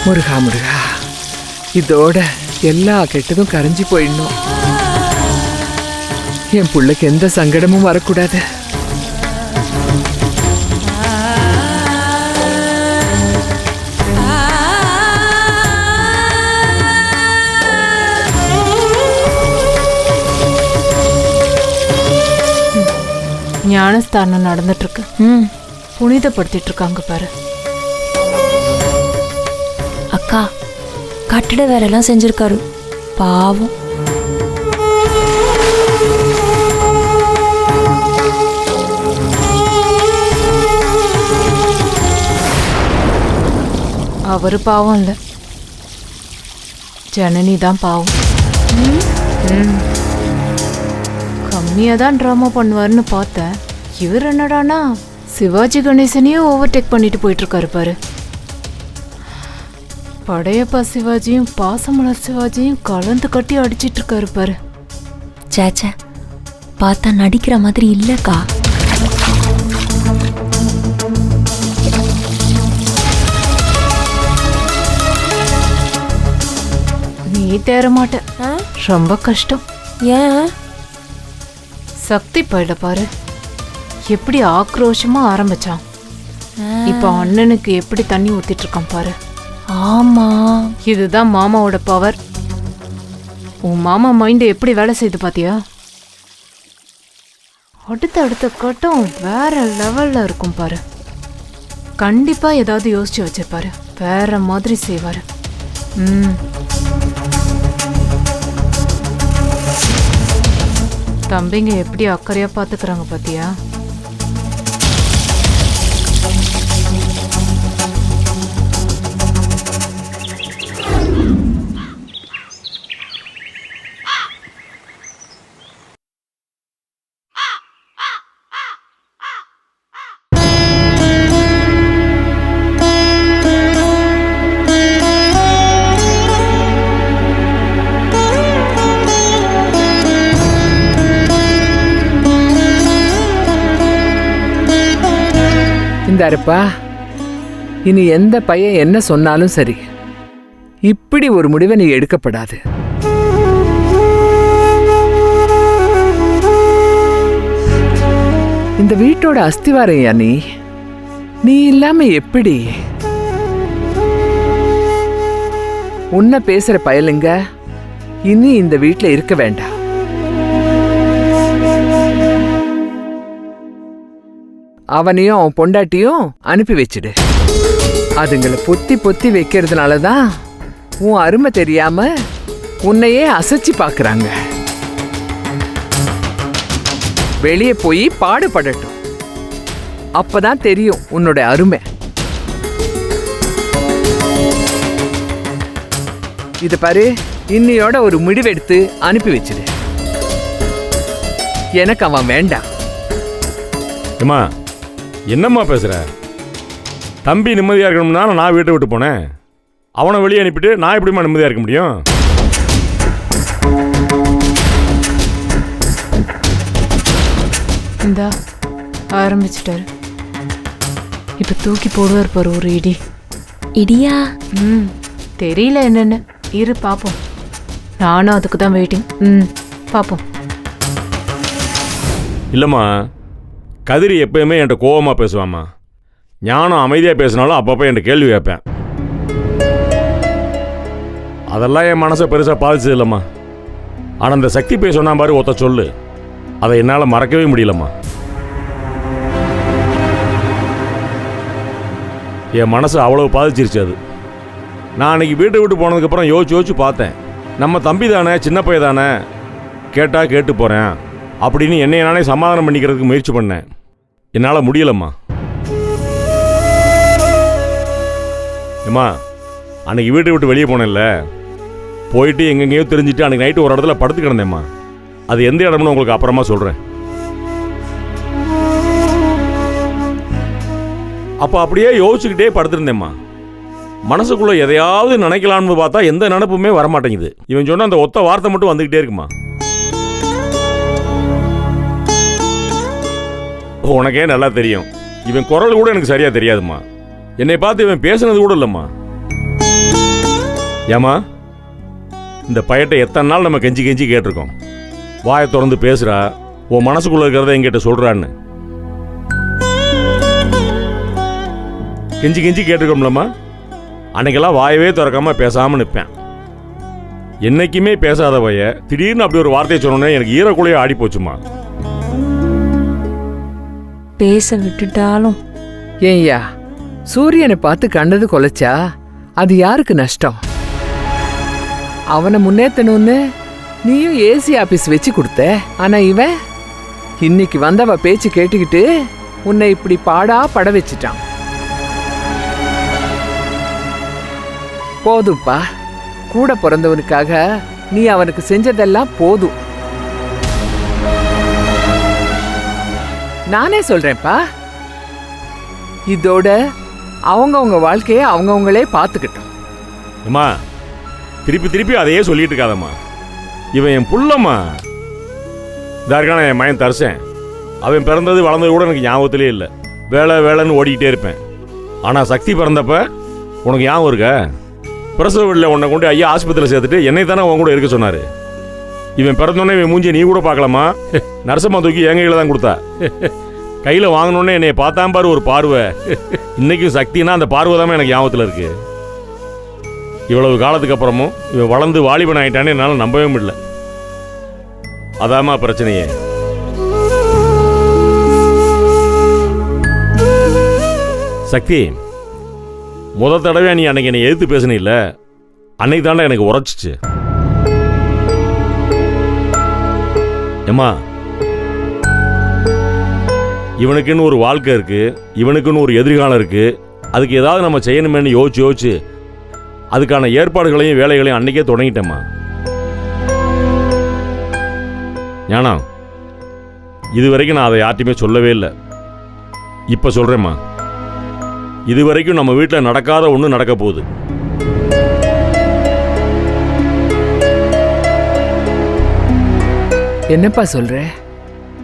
முருகா முருகா, இதோட எல்லா கெட்டதும் கரைஞ்சி போயிடணும். என் புள்ளைக்கு எந்த சங்கடமும் வரக்கூடாது. ஞானஸ்தானம் நடந்துட்டு இருக்கு. புனிதப்படுத்திட்டு இருக்காங்க பாரு. அக்கா, கட்டிட வேலையெல்லாம் செஞ்சிருக்காரு, பாவம். அவரு பாவம் இல்ல, ஜனனி தான் பாவம். கம்மியா தான் டிராமா பண்ணுவாருன்னு பார்த்தேன். இவர் என்னடானா சிவாஜி கணேசனையும் ஓவர்டேக் பண்ணிட்டு போயிட்டு இருக்காரு பாரு. படையப்பா சிவாஜியும் பாசமலர் சிவாஜியும் கலந்து கட்டி அடிச்சிட்டு இருக்காரு பாரு. சேச்சே, பார்த்தா நடிக்கிற மாதிரி இல்லக்கா. நீ தேர மாட்ட, ரொம்ப கஷ்டம். ஏன்? சக்தி பயில பாரு, எப்படி ஆக்ரோஷமா ஆரம்பிச்சான். இப்ப அண்ணனுக்கு எப்படி தண்ணி ஊத்திட்டு இருக்கான் பாரு. ஆமா, இதுதான் மாமாவோட பவர். உன் மாமா மைண்ட் எப்படி வேலை செய்து பாத்தியா? அடுத்த கட்டம் வேற லெவல்ல இருக்கும் பாரு. கண்டிப்பா ஏதாவது யோசிச்சு வச்சிருப்பாரு, வேற மாதிரி செய்வாரு. தம்பிங்க எப்படி அக்கறையா பாத்துக்கிறாங்க பாத்தியா? இந்தாருப்பா, இனி எந்த பையன் என்ன சொன்னாலும் சரி, இப்படி ஒரு முடிவை நீ எடுக்கப்படாது. இந்த வீட்டோட அஸ்திவாரம் நீ இல்லாம எப்படி? உன்னை பேசுற பயலுங்க இனி இந்த வீட்டுல இருக்க வேண்டாம். அவனையும் அவன் பொண்டாட்டியும் அனுப்பி வச்சிடு. அதுங்களை பொத்தி பொத்தி வைக்கிறதுனாலதான் உன் அருமை தெரியாம உன்னையே அசைச்சு பாக்குறாங்க. வெளியே போய் பாடுபடட்டும், அப்பதான் தெரியும் உன்னோட அருமை. இது பாரு, இன்னையோட ஒரு முடிவெடுத்து அனுப்பி வச்சிடு. எனக்கு அவன் வேண்டாம். அம்மா, என்னம்மா பேசுற? தம்பி நிம்மதியா இருக்கணும்னா நான் வீட்டை விட்டு போனேன். அவனை வெளியே அனுப்பிட்டு நான் எப்படிமா நிம்மதியா இருக்க முடியும்? இந்தா ஆரம்பிச்சிட்டாரு. இப்ப தூக்கி போடுவார் பாரு ஒரு இடி. இடியா? தெரியல என்னன்னு, இரு பாப்போம். நானும் அதுக்கு தான் வெயிட்டிங். பாப்போம். இல்லம்மா, கதிரி எப்பயுமே என்கிட்ட கோவமாக பேசுவாம்மா. ஞானம் அமைதியாக பேசினாலும் அப்பப்போ என்கிட்ட கேள்வி கேட்பேன். அதெல்லாம் என் மனசை பெருசாக பாதிச்சது இல்லைம்மா. ஆனால் அந்த சக்தி போய் சொன்னா பாரு ஒத்த சொல்லு, அதை என்னால் மறக்கவே முடியலம்மா. என் மனசு அவ்வளவு பாதிச்சிருச்சு அது. நான் அன்றைக்கி வீட்டை விட்டு போனதுக்கப்புறம் யோசிச்சு பார்த்தேன். நம்ம தம்பி தானே, சின்ன பையன் தானே, கேட்டால் கேட்டு போகிறேன் அப்படின்னு என்னை நானே சமாதானம் பண்ணிக்கிறதுக்கு முயற்சி பண்ணேன். என்னால் முடியலம்மா. ஏம்மா, அன்றைக்கி வீட்டை விட்டு வெளியே போனேன்ல, போயிட்டு எங்கெங்கேயோ தெரிஞ்சுட்டு அன்றைக்கி நைட்டு ஒரு இடத்துல படுத்து கிடந்தேம்மா. அது எந்த இடம்னு உங்களுக்கு அப்புறமா சொல்கிறேன். அப்போ அப்படியே யோசிச்சுக்கிட்டே படுத்துருந்தேம்மா. மனசுக்குள்ளே எதையாவது நினைக்கலாம்னு பார்த்தா எந்த நினைப்புமே வரமாட்டேங்குது. இவன் சொன்ன அந்த ஒத்த வார்த்தை மட்டும் வந்துக்கிட்டே இருக்குமா. உனக்கே நல்லா தெரியும், இவன் குரல் கூட எனக்கு சரியா தெரியாதுமா. என்னை பார்த்து இவன் பேசுனது கூட இல்லைம்மா. ஏமா இந்த பையட்டை எத்தனை நாள் நம்ம கெஞ்சி கெஞ்சி கேட்டிருக்கோம். வாயை திறந்து பேசுறா, உன் மனசுக்குள்ள இருக்கிறத என்கிட்ட சொல்றான்னு. கெஞ்சி கெஞ்சி கேட்டிருக்கோம்லம்மா. அன்னைக்கெல்லாம் வாயவே திறக்காம பேசாம நிற்பேன். என்னைக்குமே பேசாத பைய திடீர்னு அப்படி ஒரு வார்த்தையை சொன்னோன்னே எனக்கு ஈரக்குலையே ஆடி போச்சுமா. பேச விட்டுட்டாலும் ஏய்யா, சூரியனை பார்த்து கண்டது கொலைச்சா அது யாருக்கு நஷ்டம்? அவனை முன்னேற்றணும்னு நீயும் ஏசி ஆபீஸ் வச்சு கொடுத்த. ஆனா இவன் இன்னைக்கு வந்தவ பேச்சு கேட்டுக்கிட்டு உன்னை இப்படி பாடா பட வச்சிட்டான். போதும்ப்பா, கூட பிறந்தவனுக்காக நீ அவனுக்கு செஞ்சதெல்லாம் போதும். நானே சொல்றேன்ப்பா, இதோட அவங்கவுங்க வாழ்க்கையை அவங்கவுங்களே பார்த்துக்கிட்டோம். அம்மா திருப்பி திருப்பி அதையே சொல்லிட்டு இருக்காதம்மா. இவன் என் புள்ளம்மா. இதற்கான என் மயன் தரிசேன். அவன் பிறந்தது வளர்ந்தது கூட எனக்கு ஞாபகத்திலே இல்லை. வேலை வேலைன்னு ஓடிக்கிட்டே இருப்பேன். ஆனால் சக்தி பிறந்தப்ப உனக்கு ஞாபகம் இருக்கா? பிரசவ வீட்டில் உன்னை கொண்டு ஐயா ஆஸ்பத்திரியில் சேர்த்துட்டு என்னை தானே உன் கூட இருக்க சொன்னார். இவன் பிறந்தோடனே இவன் மூஞ்சி நீ கூட பார்க்கலாமா? நரசம்மா தூக்கி என் கையில் தான் கொடுத்தா. கையில் வாங்கினோடனே என்னை பார்த்தான் பாரு ஒரு பார்வை. இன்னைக்கும் சக்தினா அந்த பார்வை தான் எனக்கு ஞாபகத்தில் இருக்கு. இவ்வளவு காலத்துக்கு அப்புறமும் இவன் வளர்ந்து வாலிபன் ஆகிட்டானே என்னால் நம்பவே முடியல. அதாம்மா பிரச்சனையே. சக்தி, முதல் தடவை நீ அன்னைக்கு என்னை எதிர்த்து பேசின இல்ல, அன்னைக்கு தாண்டா எனக்கு உரைச்சிச்சு. ஏம்மா, இவனுக்குன்னு ஒரு வாழ்க்கை இருக்கு, இவனுக்குன்னு ஒரு எதிர்காலம் இருக்கு. அதுக்கு ஏதாவது நம்ம செய்யணுமேனு யோசிச்சு யோசிச்சு அதுக்கான ஏற்பாடுகளையும் வேலைகளையும் அன்னைக்கே தொடங்கிட்டேம்மா. ஞானா, இது வரைக்கும் நான் அதை யார்ட்டையுமே சொல்லவே இல்லை. இப்போ சொல்கிறேம்மா, இது வரைக்கும் நம்ம வீட்டில் நடக்காத ஒன்று நடக்க போகுது. என்னப்பா சொல்ற?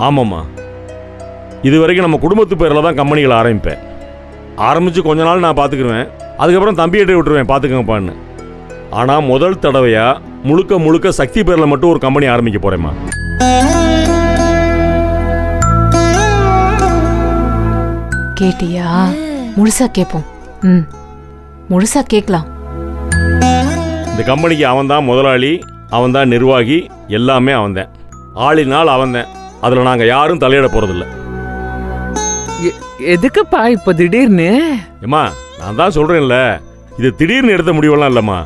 ஆமாம்மா, இது வரைக்கும் நம்ம குடும்பத்து பேரில் தான் கம்பெனிகளை ஆரம்பிப்பேன். ஆரம்பித்து கொஞ்ச நாள் நான் பார்த்துக்குருவேன், அதுக்கப்புறம் தம்பியிட்ட விட்டுருவேன் பார்த்துக்கங்கப்பான்னு. ஆனால் முதல் தடவையாக முழுக்க முழுக்க சக்தி பேரில் மட்டும் ஒரு கம்பெனி ஆரம்பிக்க போகிறேம்மா. கேட்டியா? முழுசா கேட்போம். முழுசா கேட்கலாம். இந்த கம்பெனிக்கு அவன் தான் முதலாளி, அவன் தான் நிர்வாகி, எல்லாமே அவன் தான். ஆளினால் அவன் தான். அதில் நாங்கள் யாரும் தலையிட போகிறதில்ல. எதுக்குப்பா இப்போ திடீர்னு? ஏம்மா, நான் தான் சொல்கிறேன்ல, இது திடீர்னு எடுத்த முடிவெல்லாம் இல்லைம்மா.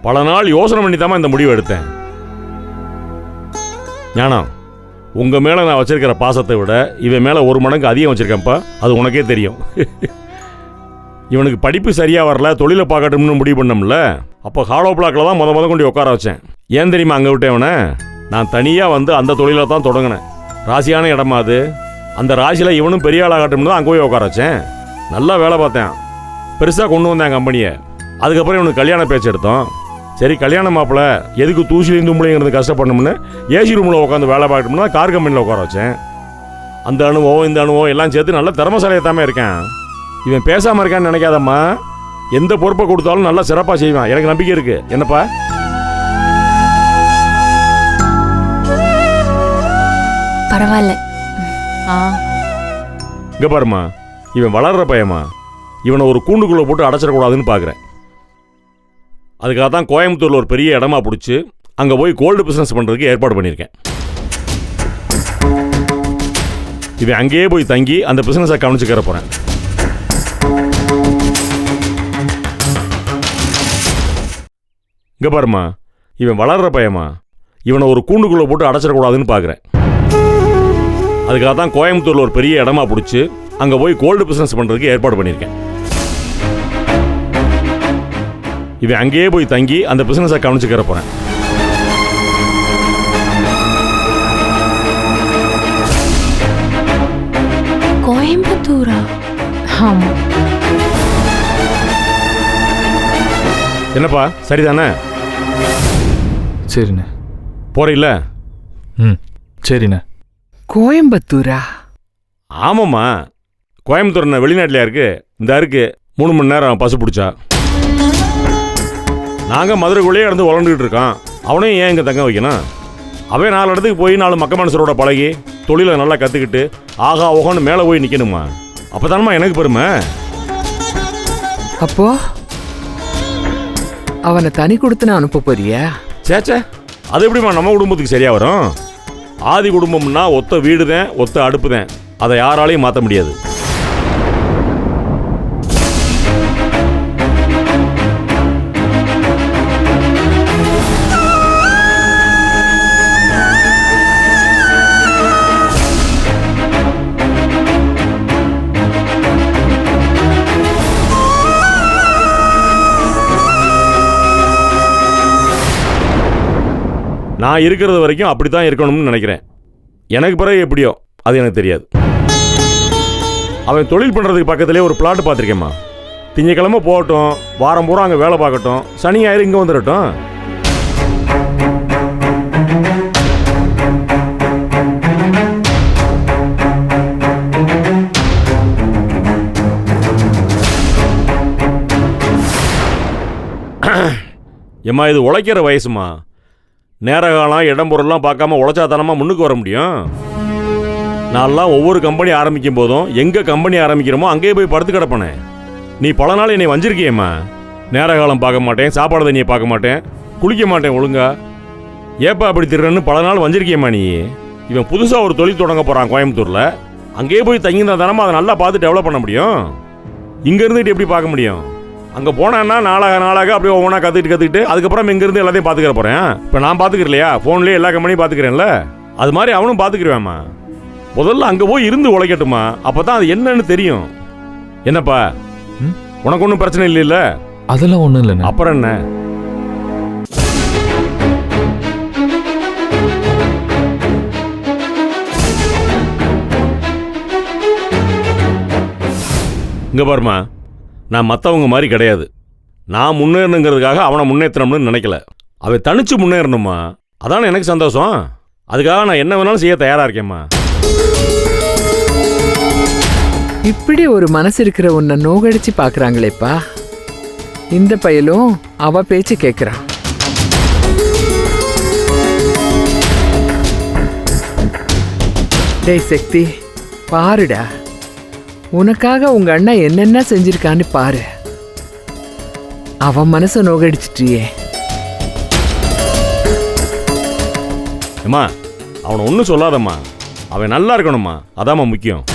பல நாள் யோசனை பண்ணி தான் இந்த முடிவை எடுத்தேன். ஞானம், உங்கள் மேலே நான் வச்சிருக்கிற பாசத்தை விட இவன் மேலே ஒரு மடங்கு அதிகம் வச்சுருக்கேன்ப்பா. அது உனக்கே தெரியும். இவனுக்கு படிப்பு சரியாக வரல, தொழிலை பார்க்கட்டும்னு முடிவு பண்ணோம்ல, அப்போ ஹாலோ பிளாக்கில் தான் முத கொண்டு உட்கார வச்சேன். ஏன் தெரியுமா அங்கே விட்டேவனே? நான் தனியாக வந்து அந்த தொழிலை தான் தொடங்கினேன். ராசியான இடமா அது. அந்த ராசியில் இவனும் பெரிய ஆளாகட்டும்னு தான் அங்கே போய் உட்கார வச்சேன். நல்லா வேலை பார்த்தேன், பெருசாக கொண்டு வந்தேன் கம்பெனியை. அதுக்கப்புறம் இவனுக்கு கல்யாண பேச்சு எடுத்தோம். சரி, கல்யாண மாப்பிள்ள எதுக்கு தூசிலையும் தும்பளைங்கிறது கஷ்டப்படணும்னு ஏசி ரூமில் உட்காந்து வேலை பார்க்கணும்னா கார் கம்பெனியில் உட்கார வச்சேன். அந்த அனுபவம் இந்த அனுபவம் எல்லாம் சேர்த்து நல்ல திறமசாலியத்தாமே இருக்கேன். இவன் பேசாமல் இருக்கான்னு நினைக்காதம்மா. எந்த பொறுப்பை கொடுத்தாலும் நல்லா சிறப்பாக செய்வான், எனக்கு நம்பிக்கை இருக்கு. என்னப்பா? பரவாயில்ல. இங்க பாருமா, இவன் வளர்ற பையமா. இவனை ஒரு கூண்டுக்குள்ளே போட்டு அடைச்சிடக்கூடாதுன்னு பார்க்குறேன். அதுக்காக தான் கோயம்புத்தூரில் ஒரு பெரிய இடமா பிடிச்சி அங்கே போய் கோல்டு பிஸ்னஸ் பண்ணுறதுக்கு ஏற்பாடு பண்ணியிருக்கேன். இவன் அங்கேயே போய் தங்கி அந்த பிஸ்னஸை கவனிச்சுக்கிற போகிறேன். இங்கே பாருமா, இவன் வளர்ற பையமா. இவனை ஒரு கூண்டுக்குள்ளே போட்டு அடைச்சிடக்கூடாதுன்னு பார்க்குறேன். அதுக்காக தான் கோயம்புத்தூரில் ஒரு பெரிய இடமா பிடிச்சி அங்கே போய் கோல்டு பிஸ்னஸ் பண்ணுறதுக்கு ஏற்பாடு பண்ணியிருக்கேன். இவன் அங்கேயே போய் தங்கி அந்த பிஸ்னஸை கவனிச்சுக்கிற போகிறேன். கோயம்புத்தூரா? ஆமா. என்னப்பா, சரிதானே? சரிண்ணே. போறீல்ல? சரிண்ணே. கோயம்புத்தூரா? ஆமாம்மா, கோயம்புத்தூர் வெளிநாட்டிலையா இருக்கு. இந்த இருக்கு 3 மணி நேரம் பஸ் பிடிச்சா. நாங்கள் மதுரைக்குள்ளேயே இருந்து உழண்டுகிட்டு இருக்கான். அவனையும் ஏன் இங்கே தங்க வைக்கணும்? அவன் 4 இடத்துக்கு போய் 4 மக்க மனுஷரோட பழகி தொழிலை நல்லா கற்றுக்கிட்டு ஆகா ஓகோன்னு மேலே போய் நிற்கணுமா? அப்போ தானம்மா எனக்கு பெருமை. அப்போ அவனை தனி கொடுத்துன்னு அனுப்ப போறியா? சேச்சே, அது எப்படிம்மா நம்ம குடும்பத்துக்கு சரியா வரும்? ஆதி குடும்பம்னா ஒத்த வீடு தான், ஒத்த அடுப்பு தான். அதை யாராலையும் மாற்ற முடியாது. நான் இருக்கிறது வரைக்கும் அப்படி தான் இருக்கணும்னு நினைக்கிறேன். எனக்கு பிறகு எப்படியோ அது எனக்கு தெரியாது. அவன் தொழில் பண்ணுறதுக்கு பக்கத்துலேயே ஒரு பிளாட் பார்த்துருக்கேம்மா. திங்கக்கிழமை போகட்டும், வாரம் பூரா அங்கே வேலை பார்க்கட்டும், சனி ஞாயிறு இங்கே வந்துடட்டும். ஏம்மா இது உழைக்கிற வயசுமா. நேர காலம் இடம் பொருள்லாம் பார்க்காம உழைச்சாதானமா முன்னுக்கு வர முடியும். நான்லாம் ஒவ்வொரு கம்பெனி ஆரம்பிக்கும் போதும் எங்கே கம்பெனி ஆரம்பிக்கிறோமோ அங்கேயே போய் படுத்து கிடப்பனே. நீ பல நாள் என்னை வஞ்சிருக்கியம்மா. நேர காலம் பார்க்க மாட்டேன், சாப்பாடு தண்ணியை பார்க்க மாட்டேன், குளிக்க மாட்டேன் ஒழுங்கா. ஏப்பா அப்படி திருறன்னு பல நாள் வஞ்சிருக்கியம்மா நீ. இவன் புதுசாக ஒரு தொழில் தொடங்க போகிறான் கோயம்புத்தூரில். அங்கேயே போய் தங்கியிருந்தா தானமா அதை நல்லா பார்த்து டெவலப் பண்ண முடியும். இங்கே இருந்துட்டு எப்படி பார்க்க முடியும்? அங்கே போனேன்னா நாளாக அப்படியே ஒவ்வொன்றா கற்றுக்கிட்டு அதுக்கப்புறம் இங்கேருந்து எல்லாத்தையும் பார்த்துக்கிற போகிறேன். இப்போ நான் பார்த்துக்கிறேன் இல்லையா, ஃபோன்லேயே எல்லா கம்பெனியும் பார்த்துக்கிறேன்ல, அது மாதிரி அவனும் பார்த்துக்கிருவேம்மா. முதல்ல அங்கே போய் இருந்து உழைக்கட்டுமா, அப்போ தான் அது என்னன்னு தெரியும். என்னப்பா உனக்கு ஒன்றும் பிரச்சனை இல்லைல்ல? அதெல்லாம் ஒன்றும் இல்லைண்ணே. அப்புறம் என்ன? இங்கே பாருமா, நான் மற்றவங்க மாதிரி கிடையாது. நான் முன்னேறணுங்கிறதுக்காக அவனை முன்னேற்றணும்னு நினைக்கல. அவன் தனிச்சு முன்னேறணுமா, அதான எனக்கு சந்தோஷம். அதுக்காக நான் என்ன வேணாலும் செய்ய தயாராக இருக்கேம்மா. இப்படி ஒரு மனசு இருக்கிற உன்னை நோகடிச்சு பார்க்குறாங்களேப்பா. இந்த பையலும் அவ பேச்சு கேட்குறான். டேய் சக்தி, பாருடா, உனக்காக உங்க அண்ணன் என்னென்ன செஞ்சிருக்கான்னு பாரு. அவன் மனசை நோகடிச்சிட்டியே. அம்மா அவனை ஒன்றும் சொல்லாதம்மா. அவன் நல்லா இருக்கணும்மா, அதாம்மா முக்கியம்.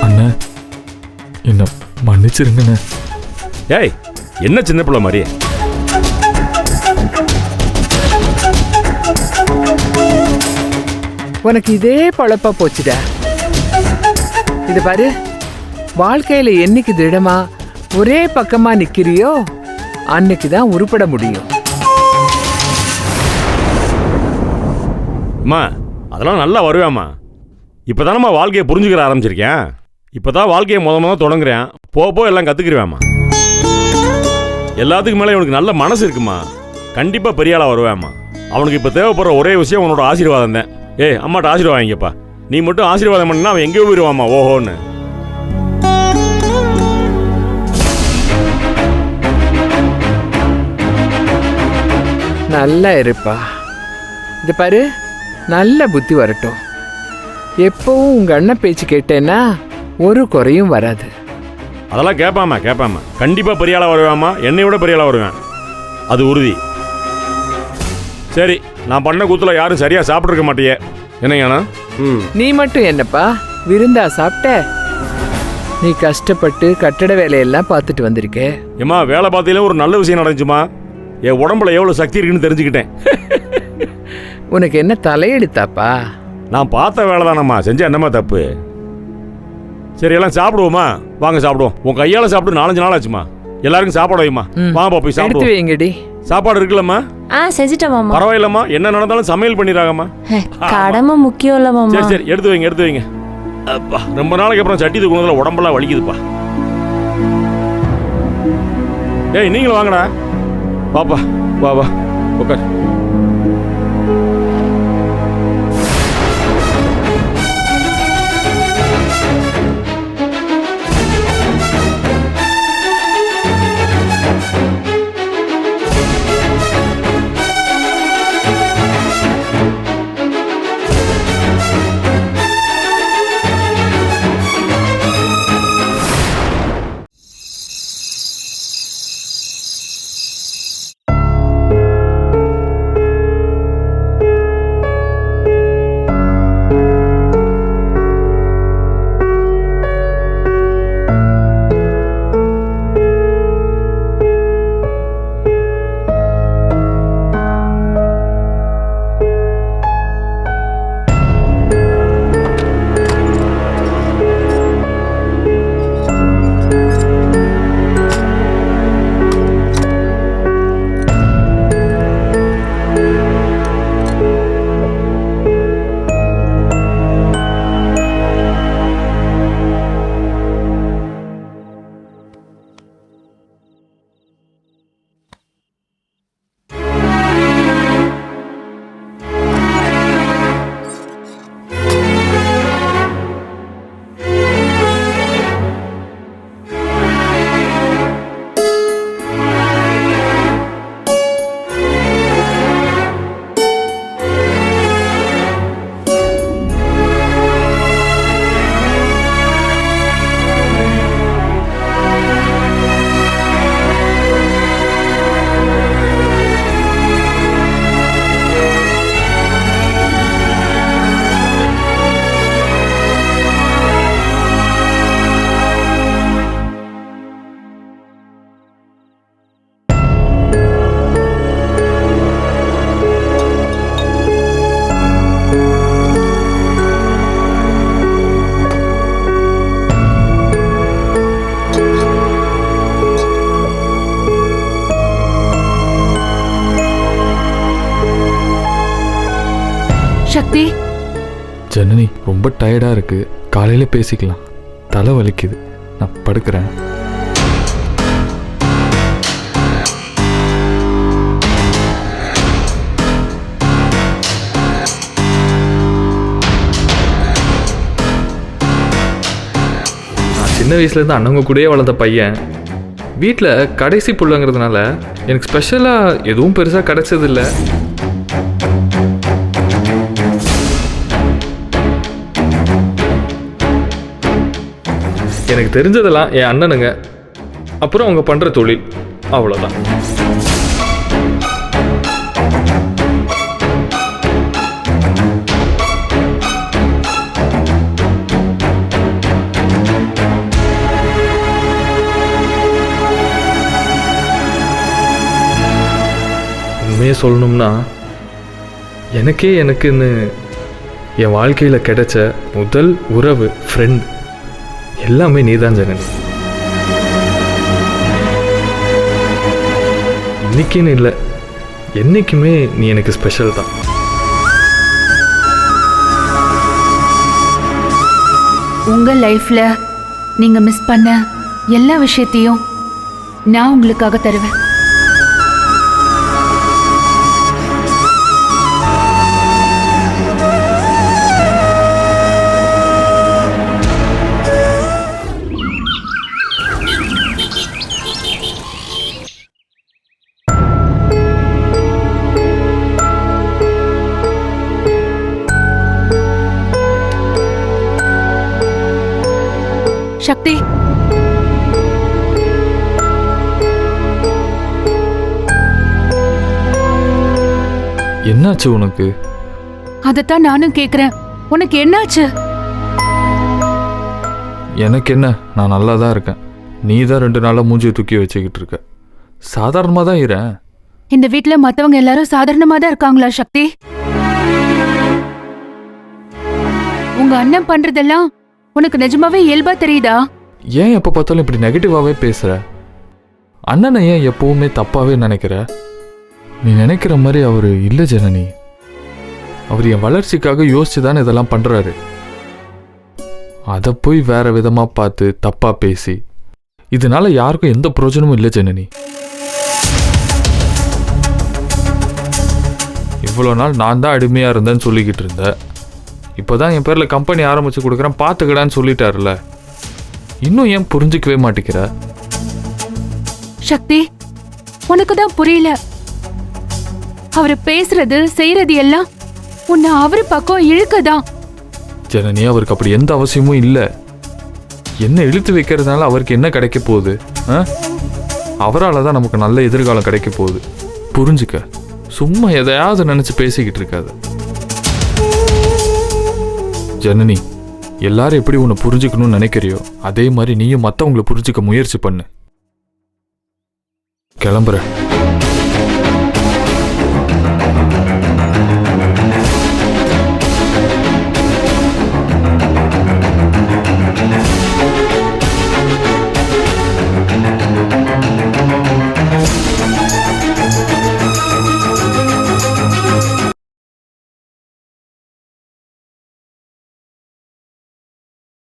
அண்ணா என்ன மன்னிச்சிருங்கண்ணே. ஏய் என்ன சின்ன பிள்ளை மாதிரி? உனக்கு இதே பழப்பா போச்சுடா. இது பாரு, வாழ்க்கையில என்னைக்கு திடமா ஒரே பக்கமா நிக்கிறியோ அன்னைக்கு தான் உருப்பட முடியும். அம்மா அதெல்லாம் நல்லா வருவேம்மா. இப்போ தானம்மா வாழ்க்கையை புரிஞ்சுக்கிற ஆரம்பிச்சிருக்கேன். இப்போ தான் வாழ்க்கையை முத தொடங்குறேன். போக எல்லாம் கற்றுக்கிருவேம்மா. எல்லாத்துக்கும் மேலே இவனுக்கு நல்ல மனசு இருக்குமா. கண்டிப்பாக பெரிய ஆளாக வருவேம்மா. அவனுக்கு இப்போ தேவைப்படுற ஒரே விஷயம் உன்னோட ஆசீர்வாதம் தான். ஏய் அம்மாட்ட ஆசீர்வாதம் வாங்கிப்பா. நீ மட்டும் ஆசீர்வாதம் பண்ணா அவன் எங்கேயோ போயிடுவாம்மா ஓஹோன்னு. நல்லா இருப்பா. இது பாரு, நல்ல புத்தி வரட்டும். எப்பவும் உங்க அண்ணன் பேச்சு கேட்டேன்னா ஒரு குறையும் வராது. அதெல்லாம் கேட்பாமா. கண்டிப்பாக பெரிய ஆளாக வருவேம்மா. என்னை விட பெரிய ஆளாக வருவேன், அது உறுதி. சரி, நான் பண்ண கூத்துல யாரும் சரியாக சாப்பிட்ருக்க மாட்டியே. என்னங்கண்ணா? நீ மட்டும் என்னப்பா விருந்தா சாப்பிட்ட? நீ கஷ்டப்பட்டு கட்டட வேலையெல்லாம் பார்த்துட்டு வந்திருக்க. ஏம்மா வேலை பார்த்தீங்களா ஒரு நல்ல விஷயம் நடந்துச்சுமா. என் உடம்புல எவ்வளோ சக்தி இருக்குன்னு தெரிஞ்சுக்கிட்டேன். உனக்கு என்ன தலையெடுத்தாப்பா? நான் பார்த்த வேலை தானம்மா, செஞ்சா என்னம்மா தப்பு? சரி எல்லாம் சாப்பிடுவோமா? வாங்க சாப்பிடுவோம். உன் கையால் சாப்பிட்டு 4-5 நாள் ஆச்சுமா. எல்லாருக்கும் சாப்பாடு வைமா. வாங்கப்பா போய் எடுத்து சாப்பிடுவோம். வைங்கடி. சாப்பாடு இருக்குல்லம்மா? செஞ்சிட்டேன் மாமா. பரவாயில்லம்மா, என்ன நடந்தாலும் சமையல் பண்ணிடுறாங்கம்மா. கடமை முக்கியம் இல்ல மாமா. சரி எடுத்து வைங்க. அப்பா ரொம்ப நாளைக்கு அப்புறம் சட்டி தூக்குனதுல உடம்பெல்லாம் வலிக்குதுப்பா. ஏய் நீங்களும் வாங்கடா. வாப்பா வா உட்கார். சக்தி, ஜனனி ரொம்ப டயர்டா இருக்கு, காலையில பேசிக்கலாம். தலை வலிக்குது, நான் படுக்கிறேன். நான் சின்ன வயசுலேருந்து அண்ணங்க கூடயே வளர்ந்த பையன். வீட்டில் கடைசி புள்ளங்கிறதுனால எனக்கு ஸ்பெஷலாக எதுவும் பெருசாக கிடைச்சதில்லை. எனக்கு தெரிஞ்சதெல்லாம் என் அண்ணனுங்க, அப்புறம் அவங்க பண்ணுற தொழில், அவ்வளோதான். உண்மையே சொல்லணும்னா எனக்குன்னு என் வாழ்க்கையில் கிடைச்ச முதல் உறவு, ஃப்ரெண்ட் எல்லாமே நீதான் ஜனனி. இன்னைக்குன்னு இல்லை, என்னைக்குமே நீ எனக்கு ஸ்பெஷல் தான். உங்க லைஃப்ல நீங்க மிஸ் பண்ண எல்லா விஷயத்தையும் நான் உங்களுக்காக தருவேன். சக்தி, என்னாச்சு உனக்கு? அதத்தான் நானும் கேக்குறேன். உனக்கு என்னாச்சு? எனக்கு என்ன, நான் நல்லா தான் இருக்கேன். நீ தான் 2 நாளாக மூஞ்சியை தூக்கி வச்சுக்கிட்டு இருக்க. சாதாரணமாக தான் இரேன். இந்த வீட்ல மத்தவங்க எல்லாரும் சாதாரணமா தான் இருக்காங்களா சக்தி? உங்க அண்ணன் பண்றதெல்லாம் உனக்கு நிஜமாவே இயல்பா தெரியுதா? ஏன் எப்போ பார்த்தாலும் இப்படி நெகட்டிவாகவே பேசுகிற? அண்ணனை ஏன் எப்பவுமே தப்பாகவே நினைக்கிற? நீ நினைக்கிற மாதிரி அவர் இல்லை ஜனனி. அவர் என் வளர்ச்சிக்காக யோசிச்சு தானே இதெல்லாம் பண்ணுறாரு. அதை போய் வேற விதமாக பார்த்து தப்பாக பேசி இதனால யாருக்கும் எந்த பிரயோஜனமும் இல்லை ஜனனி. இவ்வளோ நாள் நான் தான் அடிமையாக இருந்தேன்னு சொல்லிக்கிட்டு இருந்தேன். இப்போ தான் என் பேரில் கம்பெனி ஆரம்பித்து கொடுக்குறேன், பார்த்துக்கடான்னு சொல்லிட்டாருல. இன்னும் ஏன் புரிஞ்சிக்கவே மாட்டேங்கிற? சக்தி, உனக்கு தான் புரியல. அவரு பேசுறது செய்யறது எல்லாம் உன்னை அவரு பக்கம் இழுக்கதான். ஜனனி, அவருக்கு அப்படி எந்த அவசியமும் இல்லை. என்ன இழுத்து வைக்கிறதுனால அவருக்கு என்ன கிடைக்க போகுது? அவரால் தான் நமக்கு நல்ல எதிர்காலம் கிடைக்க போகுது. புரிஞ்சுக்க. சும்மா எதையாவது நினைச்சு பேசிக்கிட்டு இருக்காது ஜனனி. எல்லாரும் எப்படி உன்னை புரிஞ்சுக்கணும்னு நினைக்கிறியோ அதே மாதிரி நீயும் மற்றவங்களை புரிஞ்சுக்க முயற்சி பண்ணு. கிளம்புற.